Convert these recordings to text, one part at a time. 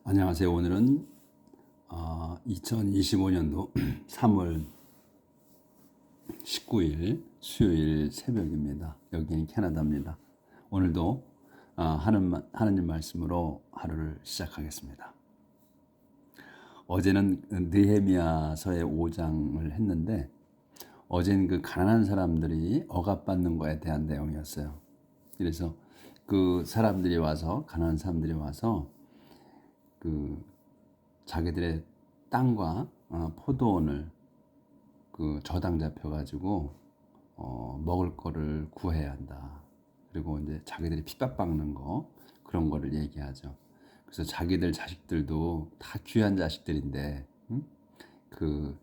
안녕하세요. 오늘은 2025년도 3월 19일 수요일 새벽입니다. 여기는 캐나다입니다. 오늘도 하나님 말씀으로 하루를 시작하겠습니다. 어제는 느헤미야서의 5장을 했는데 어제는 그 가난한 사람들이 억압받는 거에 대한 내용이었어요. 그래서 그 사람들이 와서 가난한 사람들이 와서 그 자기들의 땅과 포도원을 그 저당 잡혀가지고 먹을 거를 구해야 한다. 그리고 이제 자기들이 핍박받는 거 그런 거를 얘기하죠. 그래서 자기들 자식들도 다 귀한 자식들인데 그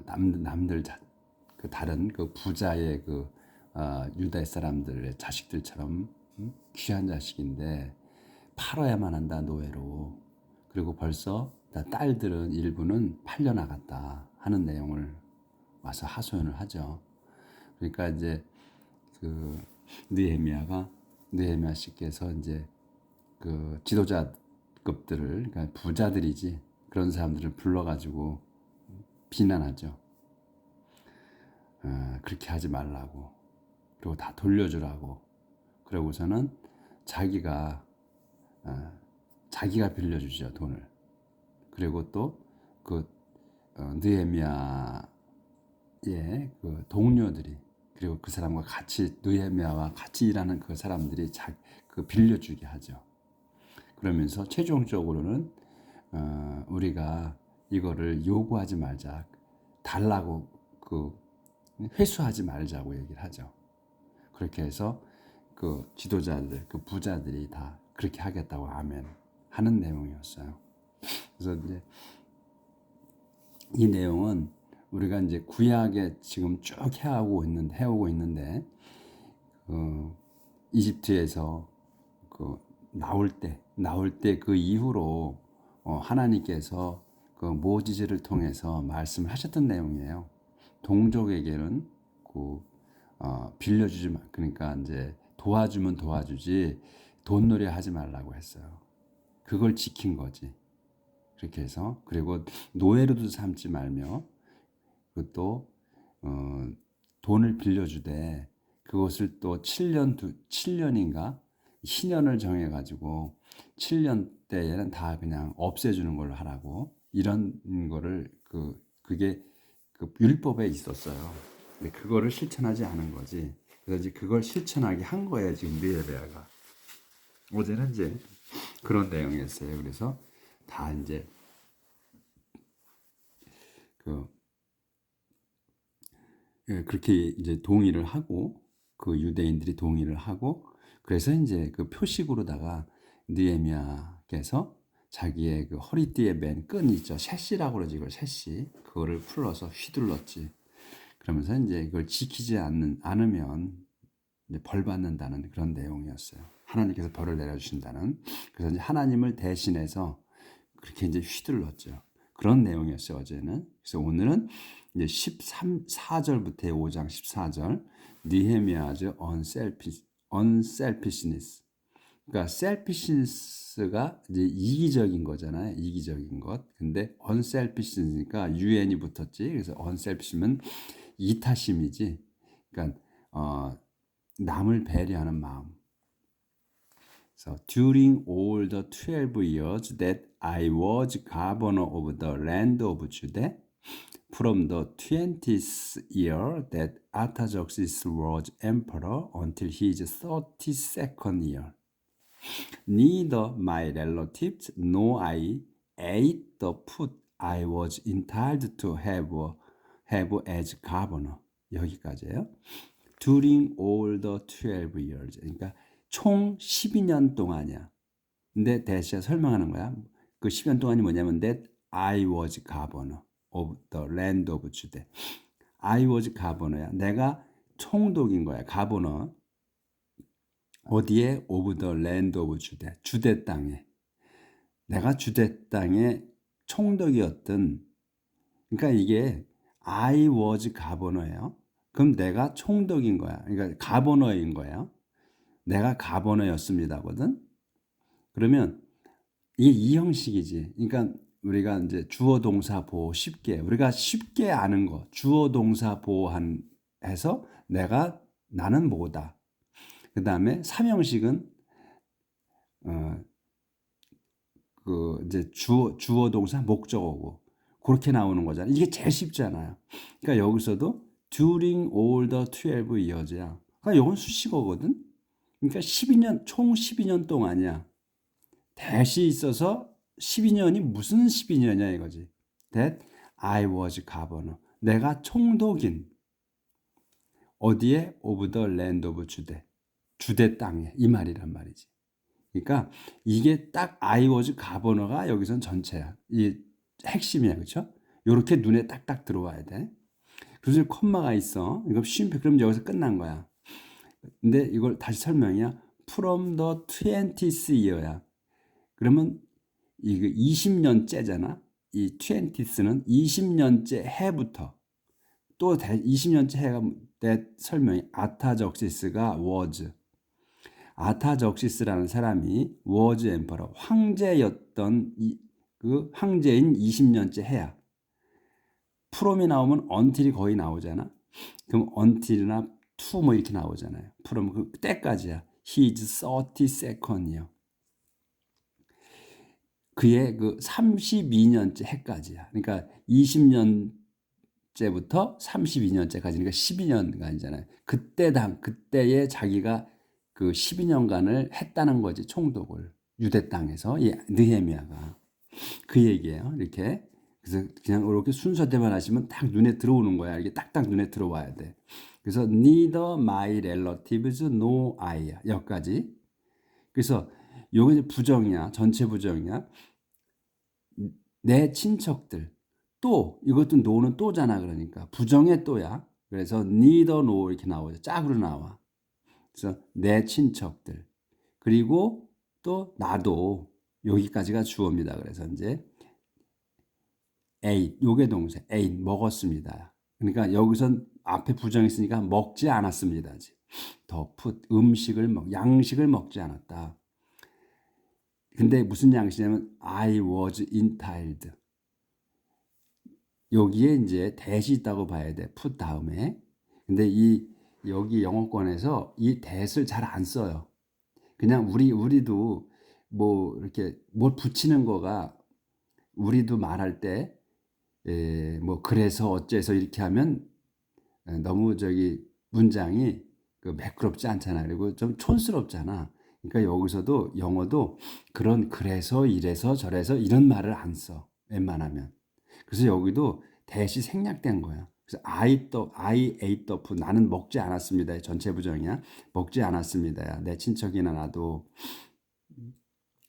남들 그 다른 그 부자의 그 유대 사람들의 자식들처럼 귀한 자식인데 팔아야만 한다 노예로. 그리고 벌써 딸들은 일부는 팔려나갔다 하는 내용을 와서 하소연을 하죠. 그러니까 이제 그 느헤미야 씨께서 이제 그 지도자급들을, 그러니까 부자들이지, 그런 사람들을 불러가지고 비난하죠. 그렇게 하지 말라고, 그리고 다 돌려주라고. 그러고서는 자기가 빌려주죠, 돈을. 그리고 또그 느헤미야의 그 동료들이, 그리고 그 사람과 같이 느헤미야와 같이 일하는 그 사람들이 그 빌려주게 하죠. 그러면서 최종적으로는 우리가 이거를 요구하지 말자, 달라고 그 회수하지 말자고 얘기를 하죠. 그렇게 해서 그 지도자들, 그 부자들이 다 그렇게 하겠다고 아멘 하는 내용이었어요. 그래서 이제 이 내용은 우리가 이제 구약에 지금 쭉 해오고 있는데 이집트에서 그 나올 때 그 이후로 하나님께서 그 모지즈를 통해서 말씀하셨던 내용이에요. 동족에게는 빌려주지 마, 그러니까 이제 도와주면 도와주지 돈놀이 하지 말라고 했어요. 그걸 지킨 거지. 그렇게 해서, 그리고 노예로도 삼지 말며, 그것도 돈을 빌려주되 그것을 또 7년인가 희년을 정해가지고 7년 때에는 다 그냥 없애주는 걸로 하라고, 이런 거를 그게 그 율법에 있었어요. 근데 그거를 실천하지 않은 거지. 그래서 이제 그걸 실천하게 한 거예요, 지금 느헤미야가. 어제는 이제 그런 내용이었어요. 그래서 다 이제 그 그렇게 이제 동의를 하고, 그 유대인들이 동의를 하고, 그래서 이제 그 표식으로다가 느헤미야께서 자기의 그 허리띠에 맨 끈 있죠, 셋시라고 그러지, 이걸 셋시, 그거를 풀러서 휘둘렀지. 그러면서 이제 그걸 지키지 않으면 이제 벌 받는다는 그런 내용이었어요. 하나님께서 벌을 내려주신다는. 그래서 이제 하나님을 대신해서 그렇게 이제 휘둘렀죠. 그런 내용이었어요, 어제는. 그래서 오늘은 이제 4절부터 5장 14절, 니헤미야즈 unselfishness. 그러니까 selfishness가 이제 이기적인 거잖아요. 이기적인 것. 근데 unselfish니까 un이 붙었지. 그래서 unselfish면 이타심이지. 그러니까 남을 배려하는 마음. So during all the 12 years that I was governor of the land of Judah, from the 20th year that Artaxerxes was emperor until his 32nd year, neither my relatives nor I ate the food I was entitled to have as governor. 여기까지예요. During all the 12 years. 그러니까 총 12년 동안이야. 근데 대시가 설명하는 거야. 그 12년 동안이 뭐냐면 that I was governor of the land of Judah. I was governor야. 내가 총독인 거야. governor. 어디에? of the land of Judah. 주대 땅에. 내가 주대 땅의 총독이었던, 그러니까 이게 I was governor예요. 그럼 내가 총독인 거야. 그러니까 가버너인 거예요. 내가 가버너였습니다거든. 그러면 이게 이 형식이지. 그러니까 우리가 이제 주어 동사 보호 쉽게 우리가 쉽게 아는 거 주어 동사 보호한 해서 내가 나는 뭐다. 그다음에 삼형식은 어 그 이제 주어 동사 목적어고 그렇게 나오는 거잖아. 이게 제일 쉽잖아요. 그러니까 여기서도 during all the 12 years야. 그러니까 이건 수식어거든. 그러니까 12년 총 12년 동안이야. that이 있어서 12년이 무슨 12년이야 이거지. That I was governor. 내가 총독인 어디에 of the land of 주대. 주대 땅에 이 말이란 말이지. 그러니까 이게 딱 I was governor가 여기선 전체야. 이 핵심이야. 그렇죠? 요렇게 눈에 딱딱 들어와야 돼. 그래서 콤마가 있어. 이거 쉼표 그럼 여기서 끝난 거야. 근데 이걸 다시 설명이야. From the 20th year야. 그러면 이거 20년째잖아. 이 20th는 20년째 해부터 또 20년째 해가 내 설명이 아타적시스가 was 아타적시스라는 사람이 was emperor 황제였던 그 황제인 20년째 해야. 프롬이 나오면 until이 거의 나오잖아. 그럼 until이나 to 뭐 이렇게 나오잖아요. 프롬 그 때까지야. His 32nd이요. 그의 그 32년째 해까지야. 그러니까 20년째부터 32년째까지 그러니까 12년간이잖아요. 그때에 자기가 그 12년간을 했다는 거지. 총독을 유대 땅에서 이 느헤미야가 그 얘기예요. 이렇게 그래서 그냥 이렇게 순서대만 하시면 딱 눈에 들어오는 거야. 이게 딱딱 눈에 들어와야 돼. 그래서 neither my relatives nor I야. 여기까지. 그래서 요게 이제 부정이야. 전체 부정이야. 내 친척들. 또 이것도 no는 또잖아. 그러니까 부정의 또야. 그래서 neither nor 이렇게 나오죠. 짝으로 나와. 그래서 내 친척들. 그리고 또 나도 여기까지가 주어입니다. 그래서 이제 ate 요게 동사 ate 먹었습니다. 그러니까 여기선 앞에 부정이 있으니까 먹지 않았습니다. 더 put 양식을 먹지 않았다. 근데 무슨 양식이냐면 I was entitled. 여기에 이제 that이 있다고 봐야 돼. put 다음에. 근데 여기 영어권에서 이 that을 잘 안 써요. 그냥 우리도 뭐 이렇게 뭘 붙이는 거가 우리도 말할 때 뭐 그래서 어째서 이렇게 하면 너무 문장이 그 매끄럽지 않잖아. 그리고 좀 촌스럽잖아. 그러니까 여기서도 영어도 그런 그래서 이래서 저래서 이런 말을 안 써. 웬만하면. 그래서 여기도 대시 생략된 거야. 그래서 I ate the food. 나는 먹지 않았습니다. 전체 부정이야. 먹지 않았습니다. 내 친척이나 나도.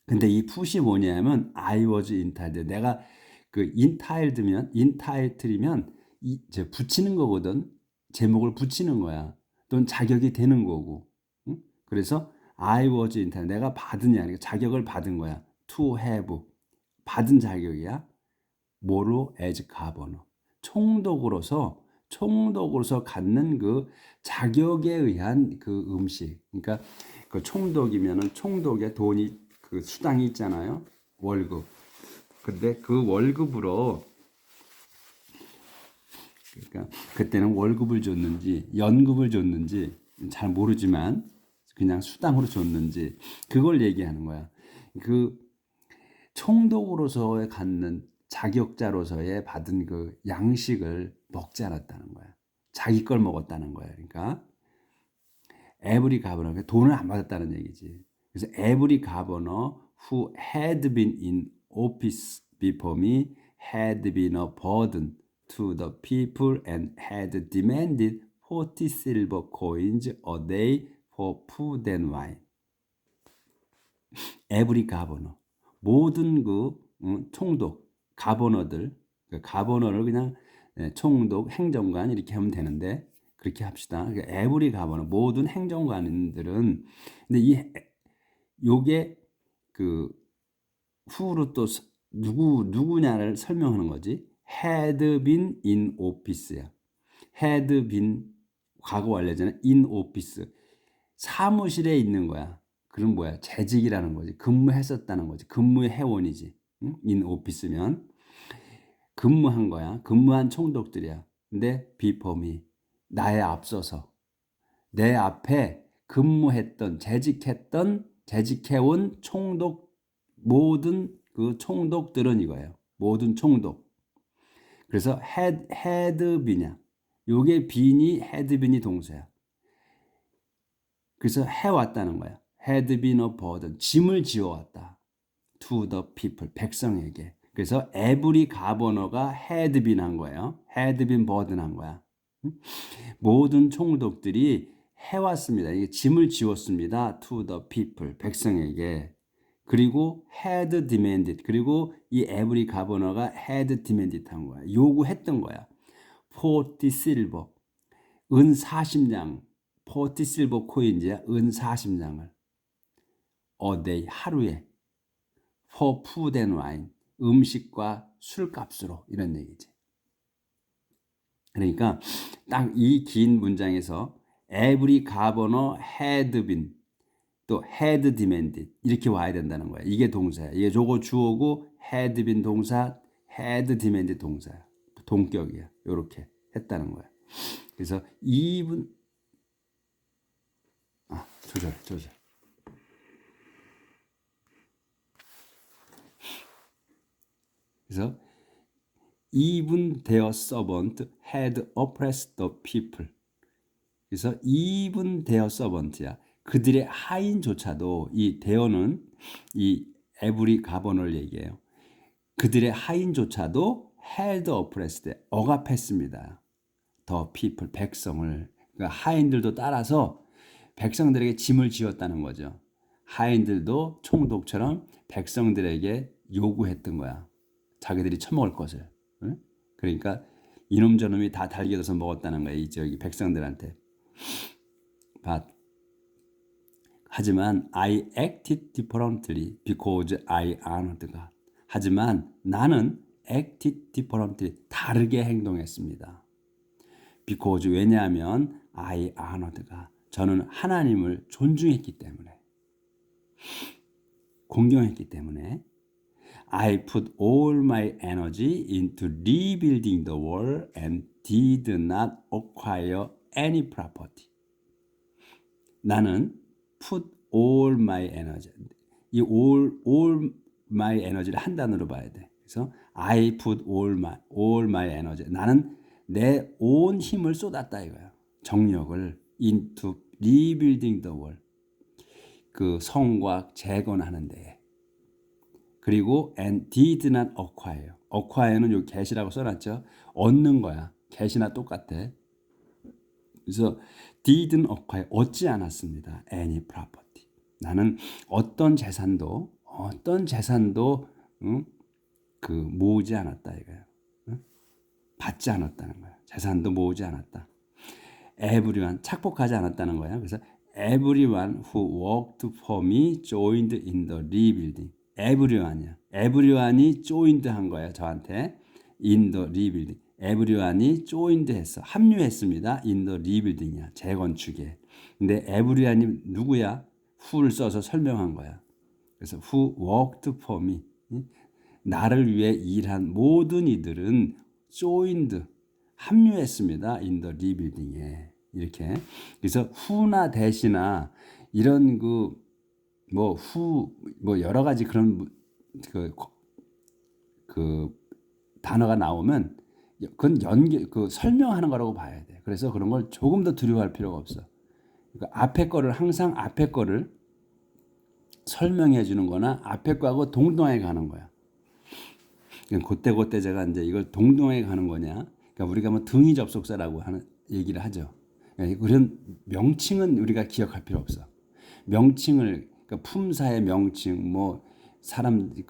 근데 이 푸시 뭐냐면 I was entitled. 내가 그 entitled이면 이제 붙이는 거거든. 제목을 붙이는 거야. 또는 자격이 되는 거고. 응? 그래서 I was entitled. 내가 받으냐. 그러니까 자격을 받은 거야. To have. 받은 자격이야. 뭐로? As governor. 총독으로서 갖는 그 자격에 의한 그 음식. 그러니까 그 총독이면은 총독의 돈이 그 수당이 있잖아요. 월급. 근데 그 월급으로 그러니까 그때는 월급을 줬는지 연급을 줬는지 잘 모르지만 그냥 수당으로 줬는지 그걸 얘기하는 거야. 그 총독으로서의 갖는 자격자로서의 받은 그 양식을 먹지 않았다는 거야. 자기 걸 먹었다는 거야. 그러니까 every governor 돈을 안 받았다는 얘기지. 그래서 every governor who had been in office before me had been a burden to the people and had demanded 40 silver coins a day for food and wine. every governor 모든 그 총독 가버너들 그 가버너를 그냥 총독 행정관 이렇게 하면 되는데 그렇게 합시다. 그러니까 every governor 모든 행정관들은 근데 요게 그 who로 또 누구냐를 설명하는 거지. had been in office야. had been 과거 완료잖아. in office 사무실에 있는 거야. 그럼 뭐야? 재직이라는 거지. 근무했었다는 거지. 근무의 해원이지. 응? in office면 근무한 거야. 근무한 총독들이야. 근데 before me, 나에 앞서서 내 앞에 근무했던 재직해온 총독, 모든 그 총독들은 이거예요. 모든 총독. 그래서 had been이야. 요게 beeni, had been이 동사야. 그래서 해왔다는 거야. had been a burden, 짐을 지어왔다. to the people, 백성에게. 그래서 every governor가 had been 한 거예요. had been burden 한 거야. 모든 총독들이 해왔습니다. 이게 짐을 지웠습니다. to the people, 백성에게. 그리고 had demanded, 그리고 이 every governor가 had demanded 한 거야. 요구했던 거야. 40 silver, 은 40냥, 40 silver coins야, 은 40냥을 a day, 하루에 for food and wine, 음식과 술값으로, 이런 얘기지. 그러니까 딱 이 긴 문장에서 every governor had been, 또 had demanded 이렇게 와야 된다는 거야. 이게 동사야. 이게 저거 주어고 had been 동사, had demanded 동사야. 동격이야. 이렇게 했다는 거야. 그래서 이분 조절. 그래서 even their servant had oppressed the people. 그래서 even their servant야. 그들의 하인조차도, 이 their는 이 every governor 얘기해요. 그들의 하인조차도 had oppressed, 억압했습니다. the people, 백성을. 그러니까 하인들도 따라서 백성들에게 짐을 지었다는 거죠. 하인들도 총독처럼 백성들에게 요구했던 거야. 자기들이 처먹을 것을. 응? 그러니까 이놈 저놈이 다 달겨들어서 먹었다는 거야. 이 저기 백성들한테. 하지만 I acted differently because I honored God. 하지만 나는 acted differently, 다르게 행동했습니다. because, 왜냐하면 I honored God, 저는 하나님을 존중했기 때문에, 공경했기 때문에. I put all my energy into rebuilding the wall and did not acquire any property. 나는 put all my energy, 이 all my energy를 한 단어로 봐야 돼. 그래서 I put all my energy, 나는 내 온 힘을 쏟았다 이거야. 정력을 into rebuilding the wall, 그 성곽 재건하는 데에. 그리고 and did not acquire, acquire는 여기 get이라고 써놨죠. 얻는 거야. get이나 똑같아. 그래서 didn't acquire, 얻지 않았습니다. any property, 나는 어떤 재산도 그 모으지 않았다 이거야. 받지 않았다는 거야. 재산도 모으지 않았다. everyone, 착복하지 않았다는 거야. 그래서 everyone who worked for me joined in the rebuilding. everyone이야. everyone이 joined 한 거야. 저한테 in the rebuilding. everyone이 joined 했어. 합류했습니다. in the rebuilding이야. 재건축에. 근데 everyone이 누구야? who를 써서 설명한 거야. 그래서 who worked for me, 나를 위해 일한 모든 이들은 joined, 합류했습니다. in the rebuilding에. 이렇게. 그래서 who나 that이나 이런 뭐 여러 가지 그런 그 단어가 나오면 그건 설명하는 거라고 봐야 돼. 그래서 그런 걸 조금 더 두려워할 필요가 없어. 그러니까 항상 앞에 거를 설명해 주는 거나 앞에 거하고 동등하게 가는 거야. 그때 제가 이제 이걸 동등하게 가는 거냐. 그러니까 우리가 뭐 등위 접속사라고 하는 얘기를 하죠. 그런 명칭은 우리가 기억할 필요 없어. 명칭을, 그러니까 품사의 명칭, 뭐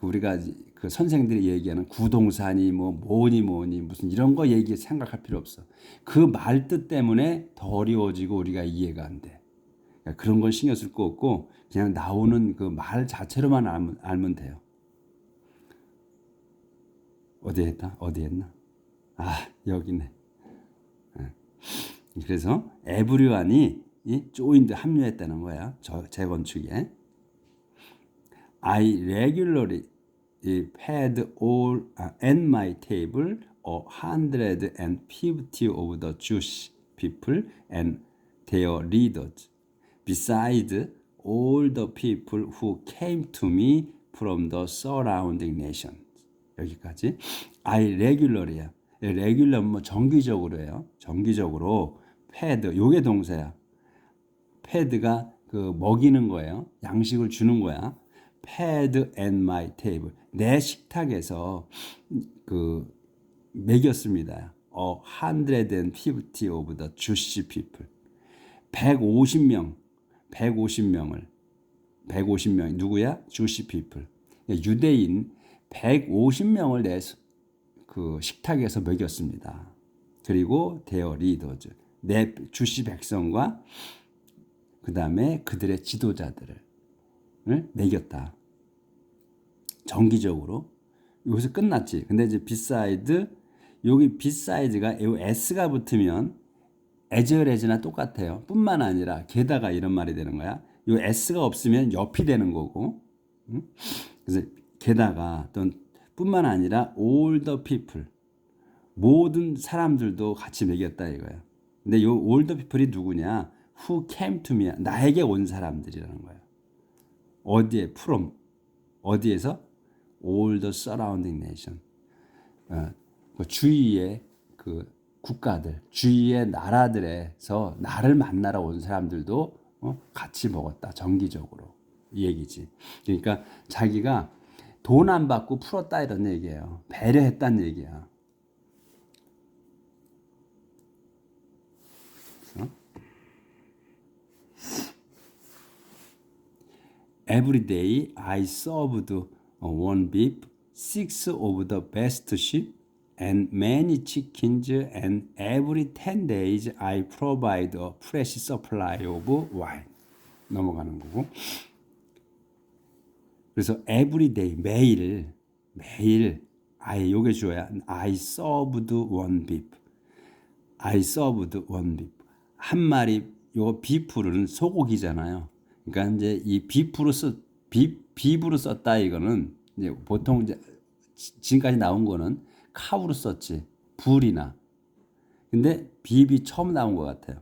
우리가 그 선생들이 얘기하는 구동사니 뭐니 무슨 이런 거 생각할 필요 없어. 그 말 뜻 때문에 더 어려워지고 우리가 이해가 안 돼. 그러니까 그런 걸 신경 쓸 거 없고 그냥 나오는 그 말 자체로만 알면 돼요. 어디 했나? 여기네. 그래서 에브리완이 조인드, 합류했다는 거야. 재건축에. I regularly had all at my table 150 of the Jewish people and their leaders, besides all the people who came to me from the surrounding nations. 여기까지. I regularly야. regular 뭐 정기적으로예요. 정기적으로 fed 요게 동사야. fed가 그 먹이는 거예요. 양식을 주는 거야. fed at my table. 내 식탁에서 그 먹였습니다. 150 of the Jewish people. 150명. 150명 누구야? Jewish people. 유대인 150명을 내 그 식탁에서 먹였습니다. 그리고 their leaders. 내 주시 백성과 그 다음에 그들의 지도자들을 먹였다. 정기적으로. 여기서 끝났지. 근데 이제 beside, 여기 beside가 s가 붙으면 as well as나 똑같아요. 뿐만 아니라 게다가 이런 말이 되는 거야. 이 s가 없으면 옆이 되는 거고. 그래서 게다가 또는 뿐만 아니라 all the people, 모든 사람들도 같이 먹였다 이거야. 근데 이 all the people이 누구냐? who came to me, 나에게 온 사람들이라는 거야. 어디에? from. 어디에서? all the surrounding nation. 그 주위의 그 국가들, 주위의 나라들에서 나를 만나러 온 사람들도 같이 먹었다. 정기적으로. 이 얘기지. 그러니까 자기가 돈 안 받고 풀었다 이런 얘기예요. 배려했다는 얘기야. Every day I served one beef, 6 of the best sheep, and many chickens, and every 10 days I provide a fresh supply of wine. 넘어가는 거고. 그래서 every day, 매일 요게 주어야 I served one beef. I served one beef. 한 마리 요 비프는 소고기잖아요. 그러니까 이제 이 비프로 썼다 이거는 이제 보통 이제 지금까지 나온 거는 카우로 썼지. 불이나. 근데 비입이 처음 나온 것 같아요.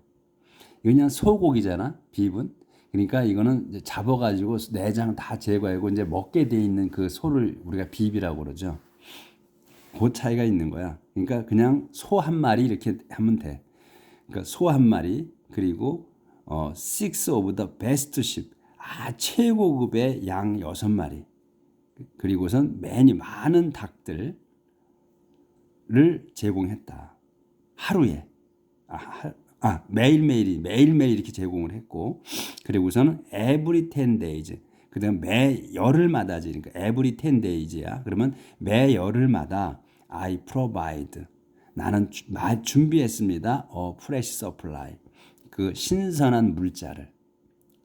이거 그냥 소고기잖아. 비입은. 그러니까 이거는 이제 잡아가지고 내장 다 제거하고 이제 먹게 돼 있는 그 소를 우리가 비입이라고 그러죠. 그 차이가 있는 거야. 그러니까 그냥 소 한 마리 이렇게 하면 돼. 그러니까 소 한 마리 그리고 6 of the best sheep. 최고급의 양 6마리. 그리고선 많은 닭들을 제공했다. 하루에. 매일매일 이렇게 제공을 했고, 그리고서는 every 10 days. 그다음 매 열흘마다지. 그러니까 every 10 days야. 그러면 매 열흘마다 I provide. 나는 준비했습니다. fresh supply. 그 신선한 물자를.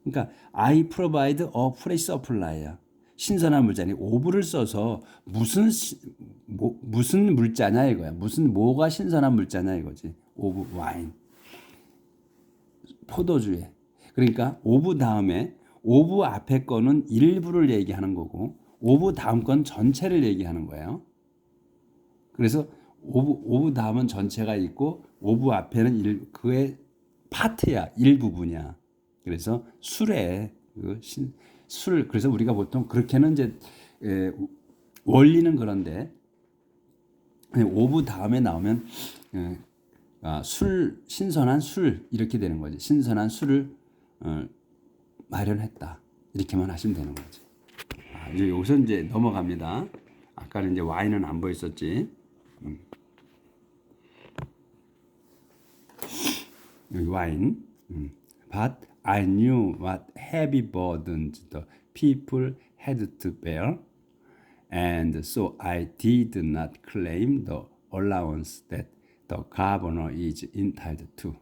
그러니까 I provide a fresh supply야. 신선한 물자니 오브를 써서 무슨 물자냐 이거야. 뭐가 신선한 물자냐 이거지. 오브 와인. 포도주에. 그러니까 오브 다음에 오브 앞에 거는 일부를 얘기하는 거고 오브 다음 건 전체를 얘기하는 거예요. 그래서 오브 다음은 전체가 있고 오브 앞에는 그의 파트야. 일부분이야. 그래서 술에 그래서 우리가 보통 그렇게는 이제 원리는 그런데 오브 다음에 나오면 신선한 술 이렇게 되는 거지. 신선한 술을 마련했다. 이렇게만 하시면 되는 거지. 이제 여기서 이제 넘어갑니다. 아까는 이제 와인은 안 보였었지. 여기 와인. But I knew what heavy burdens the people had to bear, and so I did not claim the allowance that the governor is entitled to.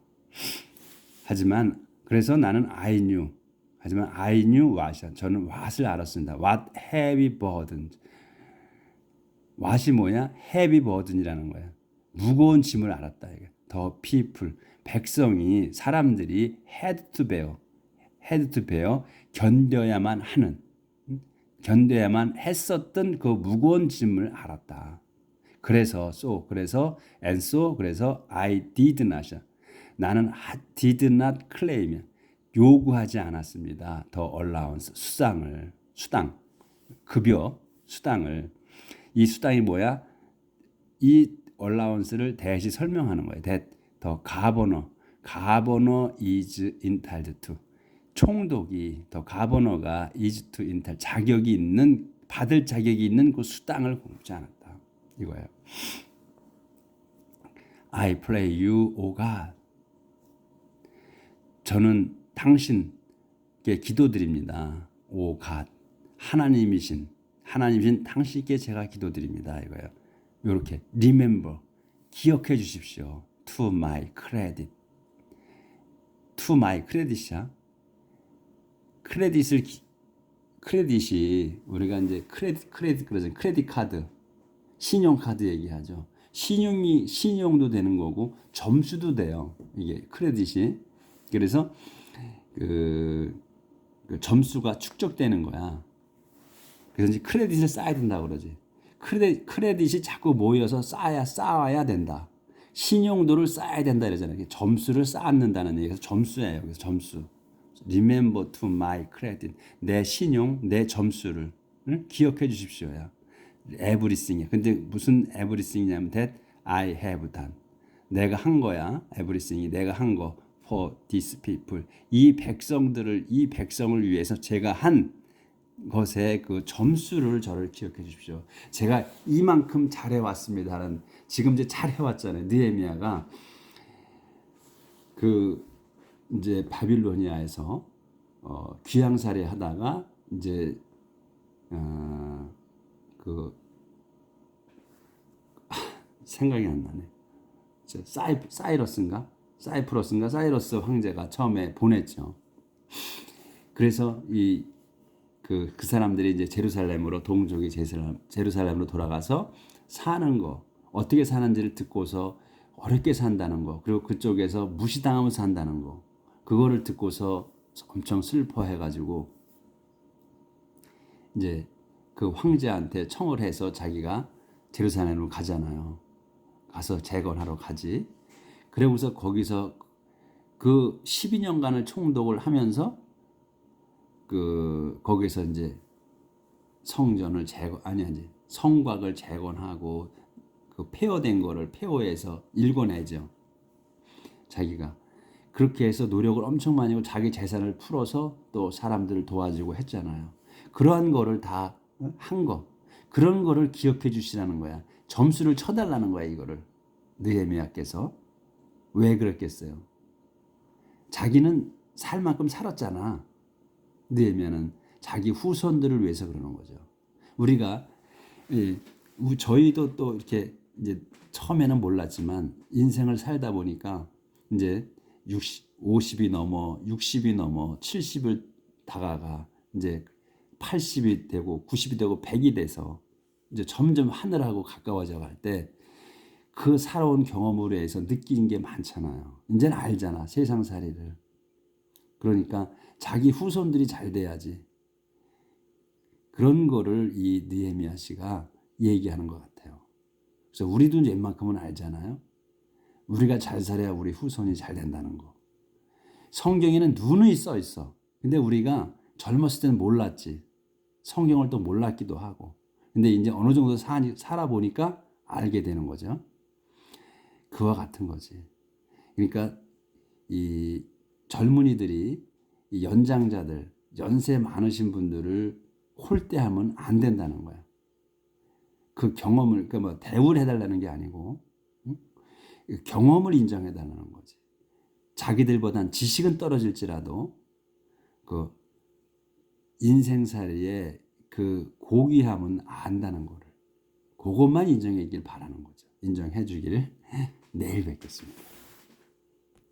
하지만 그래서 나는 I knew. 하지만 I knew what이야. 저는 what을 알았습니다. What heavy burdens. what이 뭐야? heavy burden이라는 거야. 무거운 짐을 알았다. 이게. The people. 백성이 사람들이 had to bear 견뎌야만 하는 견뎌야만 했었던 그 무거운 짐을 알았다. 그래서 그래서 I did not. 나는 did not claim. 요구하지 않았습니다. 더 allowance, 수당, 급여, 수당을. 이 수당이 뭐야? 이 allowance를 대시 설명하는 거예요. 더 governor is entitled to. 총독이 더 가버너가 is to entitle 받을 자격이 있는 그 수당을 공급지 않았다. 이거예요. I pray you, O God. 저는 당신께 기도드립니다. O God. 하나님이신 당신께 제가 기도드립니다. 이거예요. 이렇게 remember, 기억해 주십시오. To my credit. To my credit이야. 크레딧이 우리가 이제 크레딧 그러잖아요. 크레딧 카드, 신용카드 얘기하죠. 신용도 되는 거고 점수도 돼요. 이게 크레딧이. 그래서 그 점수가 축적되는 거야. 그래서 이제 크레딧을 쌓아야 된다고 그러지. 크레딧이 자꾸 모여서 쌓아야 된다. 신용도를 쌓아야 된다 이러잖아요. 점수를 쌓는다는 얘기에서 점수예요. 그래서 점수. Remember to my credit. 내 신용, 내 점수를 기억해 주십시오야. Everything. 근데 무슨 everything이냐면 that I have done. 내가 한 거야. everything. 내가 한 거. For these people. 이 백성을 위해서 제가 한 것의 그 점수를 저를 기억해 주십시오. 제가 이만큼 잘해왔습니다는 지금 이제 잘해왔잖아요. 느헤미야가 이제 바빌로니아에서 귀양살이 하다가 이제 생각이 안 나네. 사이러스 황제가 처음에 보냈죠. 그래서 그 사람들이 이제 동족이 제루살렘으로 돌아가서 사는 거, 어떻게 사는지를 듣고서 어렵게 산다는 거, 그리고 그쪽에서 무시당하면서 산다는 거, 그거를 듣고서 엄청 슬퍼해가지고 이제 그 황제한테 청을 해서 자기가 제루살렘으로 가잖아요. 가서 재건하러 가지. 그러고서 거기서 그 12년간을 총독을 하면서 거기서 이제 성전을 성곽을 재건하고 그 폐허된 거를 폐허해서 읽어내죠. 자기가 그렇게 해서 노력을 엄청 많이 하고 자기 재산을 풀어서 또 사람들을 도와주고 했잖아요. 그러한 거를 다 한 거. 그런 거를 기억해 주시라는 거야. 점수를 쳐달라는 거야. 이거를 느헤미야께서. 왜 그랬겠어요? 자기는 살 만큼 살았잖아. 느헤미야는 자기 후손들을 위해서 그러는 거죠. 우리가 저희도 또 이렇게 이제 처음에는 몰랐지만 인생을 살다 보니까 이제 50이 넘어 60이 넘어 70을 다가가 이제 80이 되고 90이 되고 100이 돼서 이제 점점 하늘하고 가까워져 갈 때 그 살아온 경험으로 해서 느끼는 게 많잖아요. 이제는 알잖아, 세상살이를. 그러니까 자기 후손들이 잘 돼야지. 그런 거를 이 느헤미야 씨가 얘기하는 것 같아요. 그래서 우리도 웬만큼은 알잖아요. 우리가 잘 살아야 우리 후손이 잘 된다는 거. 성경에는 누누이 써 있어. 근데 우리가 젊었을 때는 몰랐지. 성경을 또 몰랐기도 하고. 근데 이제 어느 정도 살아보니까 알게 되는 거죠. 그와 같은 거지. 그러니까 이 젊은이들이 이 연장자들, 연세 많으신 분들을 홀대하면 안 된다는 거야. 그 경험을, 그러니까 뭐 대우를 해달라는 게 아니고, 경험을 인정해달라는 거지. 자기들보단 지식은 떨어질지라도 그 인생살이의 그 고귀함은 안다는 거를. 그것만 인정해 주길 바라는 거죠. 인정해 주기를. 내일 뵙겠습니다.